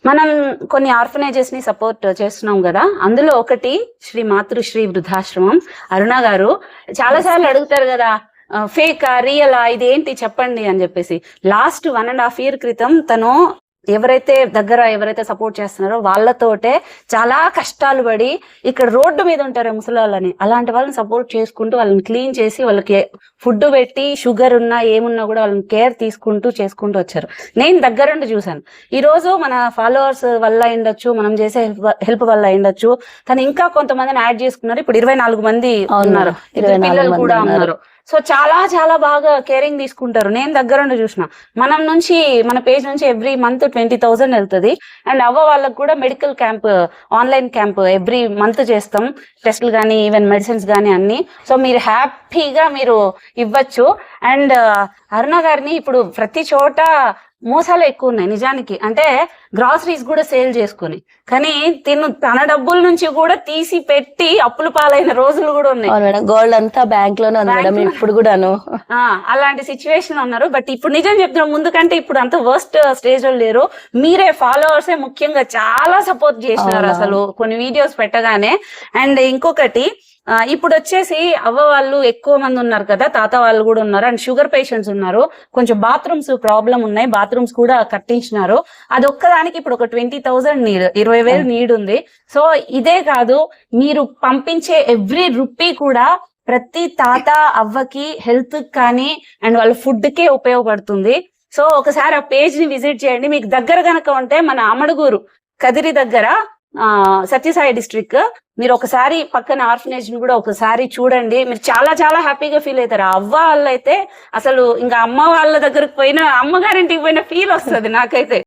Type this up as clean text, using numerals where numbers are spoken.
మనం కొన్ని ఆర్ఫనైజెస్ ని సపోర్ట్ చేస్తున్నాం కదా, అందులో ఒకటి శ్రీ మాతృశ్రీ వృద్ధాశ్రమం. అరుణ గారు చాలా సార్లు అడుగుతారు కదా, ఫేకా రియలా ఇదేంటి చెప్పండి అని చెప్పేసి. లాస్ట్ 1.5 year క్రితం తను ఎవరైతే సపోర్ట్ చేస్తున్నారో వాళ్ళతోటే చాలా కష్టాలు పడి, ఇక్కడ రోడ్డు మీద ఉంటారు ముసలి వాళ్ళని, అలాంటి వాళ్ళని సపోర్ట్ చేసుకుంటూ వాళ్ళని క్లీన్ చేసి వాళ్ళకి ఫుడ్ పెట్టి, షుగర్ ఉన్నా ఏమున్నా కూడా వాళ్ళని కేర్ చేసుకుంటూ వచ్చారు. నేను దగ్గరుండి చూశాను. ఈ రోజు మన ఫాలోవర్స్ వల్ల అయిండొచ్చు, మనం చేసే హెల్ప్ వల్ల అయిండొచ్చు, తను ఇంకా కొంతమందిని యాడ్ చేసుకున్నారు. ఇప్పుడు 24 మంది ఉన్నారు, 2 పిల్లలు కూడా ఉన్నారు. సో చాలా చాలా బాగా కేరింగ్ తీసుకుంటారు. నేను దగ్గరుండి చూసిన. మన పేజ్ నుంచి ఎవ్రీ మంత్ 20,000 వెళ్తుంది. అండ్ అవ్వ వాళ్ళకు కూడా medical camp, online camp every month చేస్తాం. టెస్టులు కానీ, ఈవెన్ మెడిసిన్స్ కానీ అన్ని. సో మీరు హ్యాపీగా మీరు ఇవ్వచ్చు. అండ్ అరుణ గారిని ఇప్పుడు ప్రతి చోట మోసాలు ఎక్కువ ఉన్నాయి నిజానికి. అంటే గ్రాసరీస్ కూడా సేల్ చేసుకుని, కానీ తన డబ్బుల నుంచి కూడా తీసి పెట్టి అప్పులు పాలైన రోజులు కూడా ఉన్నాయి. గోల్డ్ అంతా బ్యాంక్ లోనే ఉంది మేడం ఇప్పుడు కూడాను. అలాంటి సిచ్యువేషన్ ఉన్నారు. బట్ ఇప్పుడు నిజం చెప్తున్నాం, ముందు కంటే ఇప్పుడు అంత వర్స్ట్ స్టేజ్ లో లేరు. మీరే ఫాలోవర్సే ముఖ్యంగా చాలా సపోర్ట్ చేసినారు అసలు కొన్ని వీడియోస్ పెట్టగానే. అండ్ ఇంకొకటి, ఇప్పుడు వచ్చేసి అవ్వ వాళ్ళు ఎక్కువ మంది ఉన్నారు కదా, తాత వాళ్ళు కూడా ఉన్నారు, అండ్ షుగర్ పేషెంట్స్ ఉన్నారు. కొంచెం బాత్రూమ్స్ ప్రాబ్లం ఉన్నాయి, బాత్రూమ్స్ కూడా కట్టించినారు. అది ఒక్కదానికి ఇప్పుడు ఒక 20,000 నీడ్, 20,000 నీడ్ ఉంది. సో ఇదే కాదు, మీరు పంపించే ఎవ్రీ రూపీ కూడా ప్రతి తాత అవ్వకి హెల్త్ కానీ అండ్ వాళ్ళ ఫుడ్ కే ఉపయోగపడుతుంది. సో ఒకసారి ఆ పేజ్ ని విజిట్ చేయండి. మీకు దగ్గర గనక ఉంటే మన అమడుగూరు కదిరి దగ్గర సత్యసాయి డిస్ట్రిక్ట్, మీరు ఒకసారి పక్కన ఆర్ఫనేజ్ ని కూడా ఒకసారి చూడండి. మీరు చాలా చాలా హ్యాపీగా ఫీల్ అవుతారు. అవ్వ వాళ్ళైతే అసలు ఇంకా అమ్మ వాళ్ళ దగ్గరకు పోయినా, అమ్మగారింటికి పోయిన ఫీల్ వస్తుంది నాకైతే.